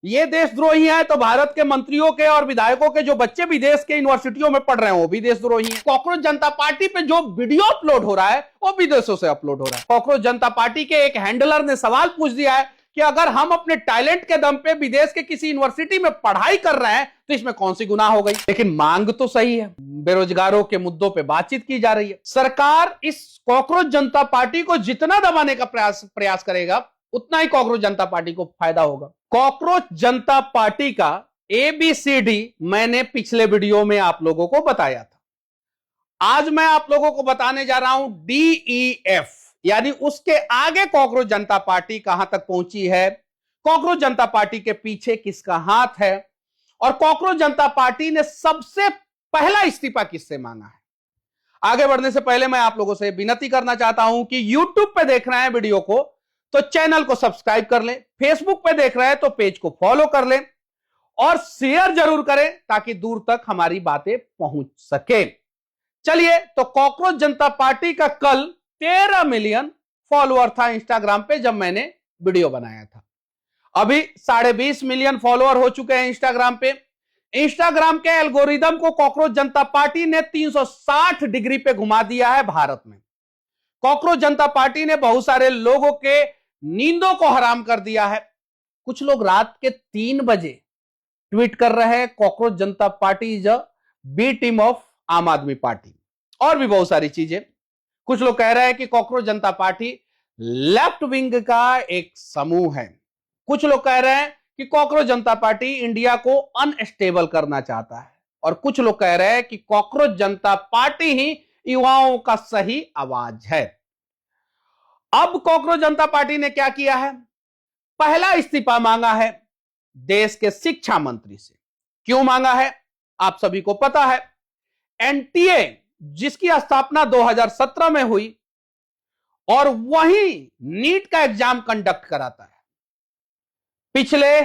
ये देशद्रोही हैं तो भारत के मंत्रियों के और विधायकों के जो बच्चे विदेश के यूनिवर्सिटियों में पढ़ रहे हैं वो भी देशद्रोही हैं। कॉकरोच जनता पार्टी पे जो वीडियो अपलोड हो रहा है वो विदेशों से अपलोड हो रहा है। कॉकरोच जनता पार्टी के एक हैंडलर ने सवाल पूछ दिया है कि अगर हम अपने टैलेंट के दम पे विदेश के किसी यूनिवर्सिटी में पढ़ाई कर रहे हैं तो इसमें कौन सी गुनाह हो गई। लेकिन मांग तो सही है, बेरोजगारों के मुद्दों पे बातचीत की जा रही है। सरकार इस कॉकरोच जनता पार्टी को जितना दबाने का प्रयास करेगा उतना ही कॉकरोच जनता पार्टी को फायदा होगा। कॉकरोच जनता पार्टी का ABCD मैंने पिछले वीडियो में आप लोगों को बताया था। आज मैं आप लोगों को बताने जा रहा हूं DEF, यानी उसके आगे कॉकरोच जनता पार्टी कहां तक पहुंची है, कॉकरोच जनता पार्टी के पीछे किसका हाथ है और कॉकरोच जनता पार्टी ने सबसे पहला इस्तीफा किससे मांगा है। आगे बढ़ने से पहले मैं आप लोगों से विनती करना चाहता हूं कि YouTube पे देख रहे हैं वीडियो को तो चैनल को सब्सक्राइब कर लें, फेसबुक पे देख रहे हैं तो पेज को फॉलो कर लें और शेयर जरूर करें ताकि दूर तक हमारी बातें पहुंच सके। चलिए, तो कॉकरोच जनता पार्टी का कल 13 मिलियन फॉलोअर था इंस्टाग्राम पे जब मैंने वीडियो बनाया था। अभी 20.5 मिलियन फॉलोअर हो चुके हैं इंस्टाग्राम पे। इंस्टाग्राम के एल्गोरिदम को कॉकरोच जनता पार्टी ने 360 डिग्री पे घुमा दिया है भारत में। कॉकरोच जनता पार्टी ने बहुत सारे लोगों के नींदों को हराम कर दिया है। कुछ लोग रात के 3 बजे ट्वीट कर रहे हैं cockroach Janata party is a B team of Aam Aadmi party, और भी बहुत सारी चीजें। कुछ लोग कह रहे हैं कि cockroach Janata party left wing का एक समूह है। कुछ लोग कह रहे हैं कि कॉकरोच जनता पार्टी इंडिया को अनस्टेबल करना चाहता है, और कुछ लोग कह रहे हैं कि कॉकरोच जनता पार्टी ही युवाओं का सही आवाज है। अब कॉकरोच जनता पार्टी ने क्या किया है, पहला इस्तीफा मांगा है देश के शिक्षा मंत्री से। क्यों मांगा है आप सभी को पता है। NTA जिसकी स्थापना 2017 में हुई और वही नीट का एग्जाम कंडक्ट कराता है। पिछले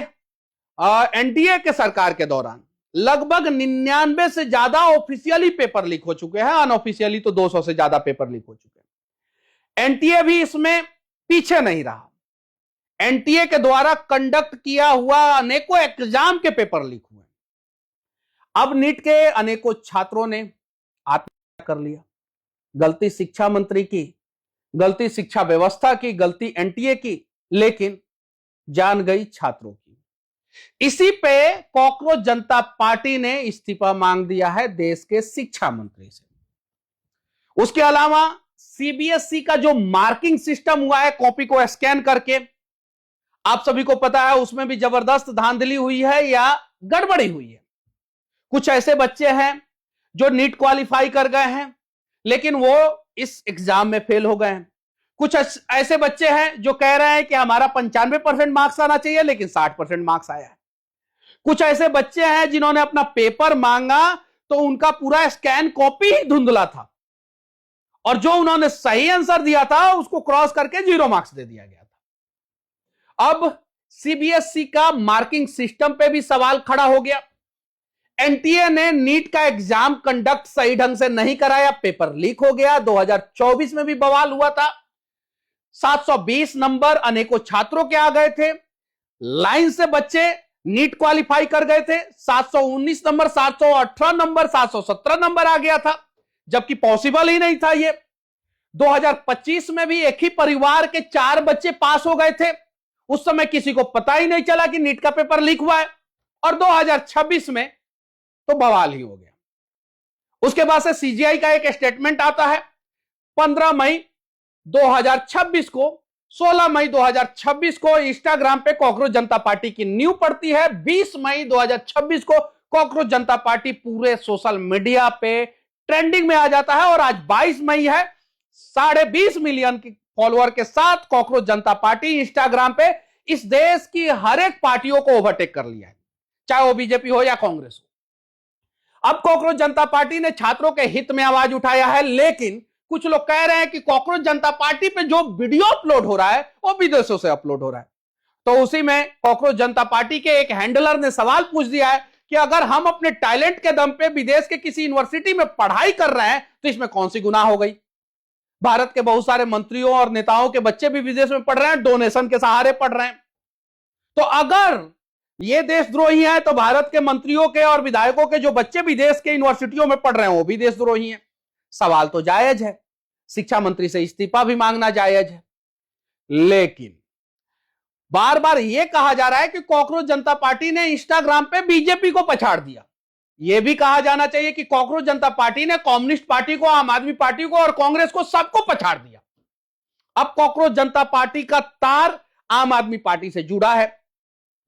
NDA के सरकार के दौरान लगभग 99 से ज्यादा ऑफिशियली पेपर लीक हो चुके हैं, अनऑफिशियली तो 200 से ज्यादा पेपर लीक हो चुके हैं। NTA भी इसमें पीछे नहीं रहा। NTA के द्वारा कंडक्ट किया हुआ अनेकों एग्जाम के पेपर लीक हुए। अब नीट के अनेकों छात्रों ने आत्महत्या कर लिया। गलती शिक्षा मंत्री की, गलती शिक्षा व्यवस्था की, गलती NTA की, लेकिन जान गई छात्रों की। इसी पे कॉकरोच जनता पार्टी ने इस्तीफा मांग दिया है देश के शिक्षा मंत्री से। उसके अलावा CBSE का जो मार्किंग सिस्टम हुआ है कॉपी को स्कैन करके, आप सभी को पता है उसमें भी जबरदस्त धांधली हुई है या गड़बड़ी हुई है। कुछ ऐसे बच्चे हैं जो नीट क्वालिफाई कर गए हैं लेकिन वो इस एग्जाम में फेल हो गए हैं। कुछ ऐसे बच्चे हैं जो कह रहे हैं कि हमारा 95% मार्क्स आना चाहिए लेकिन 60% मार्क्स आया है। कुछ ऐसे बच्चे हैं जिन्होंने अपना पेपर मांगा तो उनका पूरा स्कैन कॉपी ही धुंधला था और जो उन्होंने सही आंसर दिया था उसको क्रॉस करके 0 मार्क्स दे दिया गया था। अब CBSE का मार्किंग सिस्टम पे भी सवाल खड़ा हो गया। NTA ने नीट का एग्जाम कंडक्ट सही ढंग से नहीं कराया, पेपर लीक हो गया। 2024 में भी बवाल हुआ था। 720 नंबर अनेकों छात्रों के आ गए थे। लाइन से बच्चे नीट क्वालिफाई कर गए थे। 719 नंबर, 718 नंबर, 717 नंबर आ गया था, जबकि पॉसिबल ही नहीं था ये। 2025 में भी एक ही परिवार के 4 बच्चे पास हो गए थे। उस समय किसी को पता ही नहीं चला कि नीट का पेपर लीक हुआ है, और 2026 में तो बवाल ही हो गया। उसके बाद से CGI का एक स्टेटमेंट आता है 15 मई 2026 को। 16 मई 2026 को इंस्टाग्राम पे कॉकरोच जनता पार्टी की न्यू पड़ती है। 20 मई 2026 को कॉकरोच जनता पार्टी पूरे सोशल मीडिया पे ट्रेंडिंग में आ जाता है, और आज 22 मई है। 20.5 मिलियन की फॉलोअर के साथ कॉकरोच जनता पार्टी इंस्टाग्राम पे इस देश की हर एक पार्टियों को ओवरटेक कर लिया है, चाहे वो बीजेपी हो या कांग्रेस हो। अब कॉकरोच जनता पार्टी ने छात्रों के हित में आवाज उठाया है, लेकिन कुछ लोग कह रहे हैं कि कॉकरोच जनता पार्टी पे जो वीडियो अपलोड हो रहा है वो विदेशों से अपलोड हो रहा है। तो उसी में कॉकरोच जनता पार्टी के एक हैंडलर ने सवाल पूछ दिया है कि अगर हम अपने टैलेंट के दम पे विदेश के किसी यूनिवर्सिटी में पढ़ाई कर रहे हैं तो इसमें कौन सी गुनाह हो गई। भारत के बहुत सारे मंत्रियों और नेताओं के बच्चे भी विदेश में पढ़ रहे हैं, डोनेशन के सहारे पढ़ रहे हैं। तो अगर ये देशद्रोही हैं तो भारत के मंत्रियों के और विधायकों के जो बच्चे विदेश के यूनिवर्सिटियों में पढ़ रहे हैं वो भी देशद्रोही हैं। सवाल तो जायज है, शिक्षा मंत्री से इस्तीफा भी मांगना जायज है, लेकिन बार बार यह कहा जा रहा है कि कॉकरोच जनता पार्टी ने इंस्टाग्राम पे बीजेपी को पछाड़ दिया। यह भी कहा जाना चाहिए कि कॉकरोच जनता पार्टी ने कम्युनिस्ट पार्टी को, आम आदमी पार्टी को और कांग्रेस को सबको पछाड़ दिया। अब कॉकरोच जनता पार्टी का तार आम आदमी पार्टी से जुड़ा है,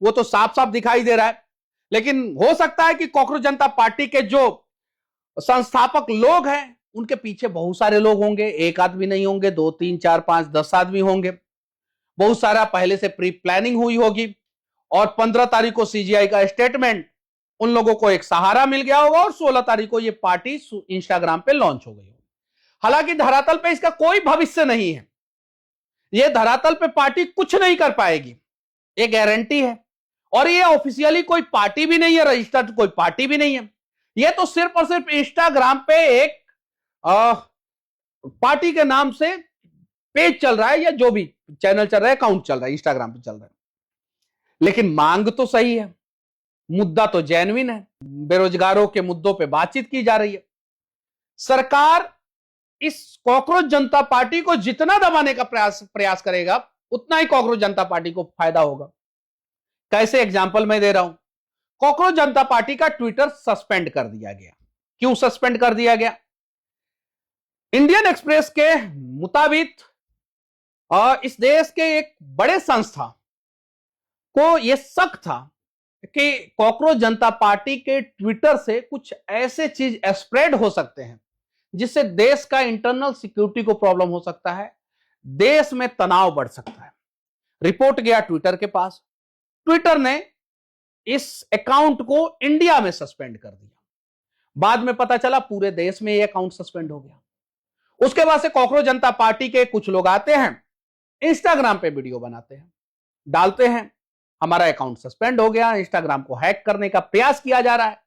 वो तो साफ साफ दिखाई दे रहा है। लेकिन हो सकता है कि कॉकरोच जनता पार्टी के जो संस्थापक लोग हैं उनके पीछे बहुत सारे लोग होंगे, एक आदमी नहीं होंगे, 2 3 4 5 10 आदमी होंगे। बहुत सारा पहले से प्री प्लानिंग हुई होगी और 15 तारीख को सीजीआई का स्टेटमेंट उन लोगों को एक सहारा मिल गया होगा और 16 तारीख को यह पार्टी इंस्टाग्राम पे लॉन्च हो गई होगी। हालांकि धरातल पे इसका कोई भविष्य नहीं है, यह धरातल पे पार्टी कुछ नहीं कर पाएगी, ये गारंटी है। और ये ऑफिशियली कोई पार्टी भी नहीं है, रजिस्टर्ड कोई पार्टी भी नहीं है, ये तो सिर्फ और सिर्फ इंस्टाग्राम पे एक पार्टी के नाम से पेज चल रहा है या जो भी चैनल चल रहा है, अकाउंट चल रहा है, इंस्टाग्राम पे चल रहा है। लेकिन मांग तो सही है, मुद्दा तो जेन्युइन है, बेरोजगारों के मुद्दों पे बातचीत की जा रही है। सरकार इस कॉकरोच जनता पार्टी को जितना दबाने का प्रयास करेगा उतना ही कॉकरोच जनता पार्टी को फायदा होगा। कैसे एग्जांपल मैं दे रहा हूं। कॉकरोच जनता पार्टी का ट्विटर सस्पेंड कर दिया गया। क्यों सस्पेंड कर दिया गया? इंडियन एक्सप्रेस के मुताबिक इस देश के एक बड़े संस्था को यह शक था कि कॉकरोच जनता पार्टी के ट्विटर से कुछ ऐसे चीज स्प्रेड हो सकते हैं जिससे देश का इंटरनल सिक्योरिटी को प्रॉब्लम हो सकता है, देश में तनाव बढ़ सकता है। रिपोर्ट गया ट्विटर के पास, ट्विटर ने इस अकाउंट को इंडिया में सस्पेंड कर दिया। बाद में पता चला पूरे देश में यह अकाउंट सस्पेंड हो गया। उसके बाद से कॉकरोच जनता पार्टी के कुछ लोग आते हैं, इंस्टाग्राम पे वीडियो बनाते हैं, डालते हैं हमारा अकाउंट सस्पेंड हो गया, इंस्टाग्राम को हैक करने का प्रयास किया जा रहा है।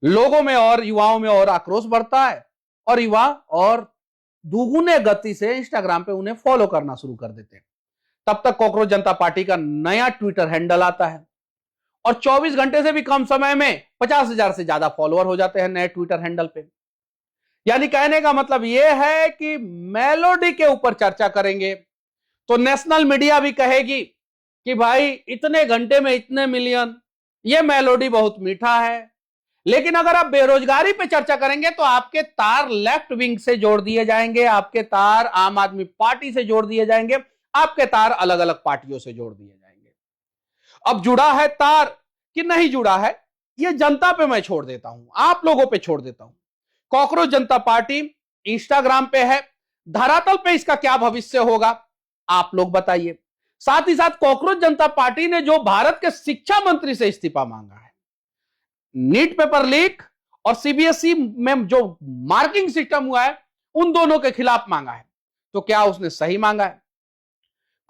लोगों में और युवाओं में और आक्रोश बढ़ता है और युवा और दुगुने गति से इंस्टाग्राम पे उन्हें फॉलो करना शुरू कर देते हैं। तब तक कॉकरोच जनता पार्टी का नया ट्विटर हैंडल आता है और 24 घंटे से भी कम समय में 50,000 से ज्यादा फॉलोअर हो जाते हैं नए ट्विटर हैंडल पे। यानी कहने का मतलब यह है कि मेलोडी के ऊपर चर्चा करेंगे तो नेशनल मीडिया भी कहेगी कि भाई इतने घंटे में इतने मिलियन, यह मेलोडी बहुत मीठा है। लेकिन अगर आप बेरोजगारी पे चर्चा करेंगे तो आपके तार लेफ्ट विंग से जोड़ दिए जाएंगे, आपके तार आम आदमी पार्टी से जोड़ दिए जाएंगे, आपके तार अलग अलग पार्टियों से जोड़ दिए जाएंगे। अब जुड़ा है तार कि नहीं जुड़ा है, यह जनता पे मैं छोड़ देता हूं, आप लोगों पे छोड़ देता हूं। कॉकरोच जनता पार्टी इंस्टाग्राम पे है, धरातल पे इसका क्या भविष्य होगा आप लोग बताइए। साथ ही साथ कॉकरोच जनता पार्टी ने जो भारत के शिक्षा मंत्री से इस्तीफा मांगा है, नीट पेपर लीक और सीबीएसई में जो मार्किंग सिस्टम हुआ है उन दोनों के खिलाफ मांगा है, तो क्या उसने सही मांगा है?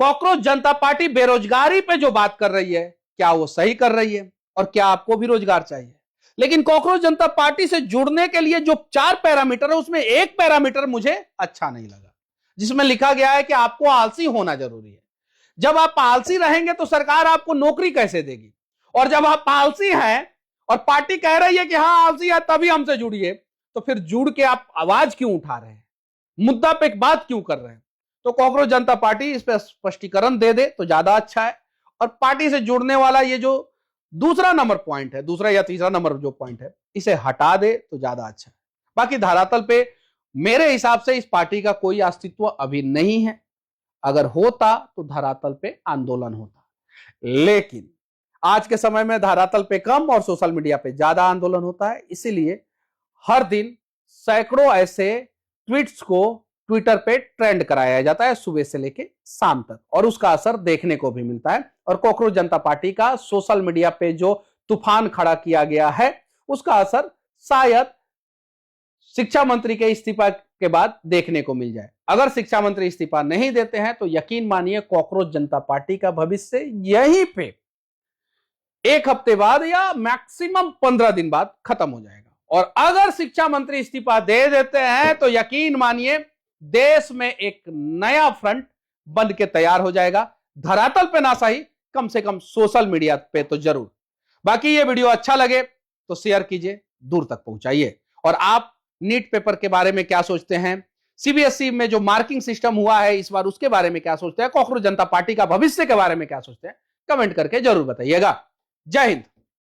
कॉकरोच जनता पार्टी बेरोजगारी पे जो बात कर रही है क्या वो सही कर रही है? और क्या आपको भी रोजगार चाहिए? लेकिन कॉकरोच जनता पार्टी से जुड़ने के लिए जो 4 पैरामीटर है उसमें एक पैरामीटर मुझे अच्छा नहीं लगा, जिसमें लिखा गया है कि आपको आलसी होना जरूरी है। जब आप आलसी रहेंगे तो सरकार आपको नौकरी कैसे देगी? और जब आप आलसी हैं और पार्टी कह रही है कि हाँ आलसी है तभी हमसे जुड़िए, तो फिर जुड़ के आप आवाज क्यों उठा रहे हैं, मुद्दा पे एक बात क्यों कर रहे हैं? तो कॉकरोच जनता पार्टी इस पर स्पष्टीकरण दे दे तो ज्यादा अच्छा है। और पार्टी से जुड़ने वाला ये जो दूसरा नंबर पॉइंट है, दूसरा या तीसरा नंबर जो पॉइंट है, इसे हटा दे तो ज्यादा अच्छा है। बाकी धरातल पे मेरे हिसाब से इस पार्टी का कोई अस्तित्व अभी नहीं है। अगर होता तो धरातल पे आंदोलन होता, लेकिन आज के समय में धरातल पे कम और सोशल मीडिया पे ज्यादा आंदोलन होता है। इसीलिए हर दिन सैकड़ों ऐसे ट्वीट्स को ट्विटर पे ट्रेंड कराया जाता है सुबह से लेके शाम तक, और उसका असर देखने को भी मिलता है। और कॉकरोच जनता पार्टी का सोशल मीडिया पे जो तूफान खड़ा किया गया है उसका असर शायद शिक्षा मंत्री के इस्तीफा के बाद देखने को मिल जाए। अगर शिक्षा मंत्री इस्तीफा नहीं देते हैं तो यकीन मानिए कॉकरोच जनता पार्टी का भविष्य यहीं पे 1 हफ्ते बाद या मैक्सिमम 15 दिन बाद खत्म हो जाएगा। और अगर शिक्षा मंत्री इस्तीफा दे देते हैं तो यकीन मानिए देश में एक नया फ्रंट बन के तैयार हो जाएगा। धरातल पे ना सही कम से कम सोशल मीडिया पे तो जरूर। बाकी ये वीडियो अच्छा लगे तो शेयर कीजिए, दूर तक पहुंचाइए। और आप नीट पेपर के बारे में क्या सोचते हैं, सीबीएसई में जो मार्किंग सिस्टम हुआ है इस बार उसके बारे में क्या सोचते हैं, कॉकरोच जनता पार्टी का भविष्य के बारे में क्या सोचते हैं, कमेंट करके जरूर बताइएगा। जय हिंद।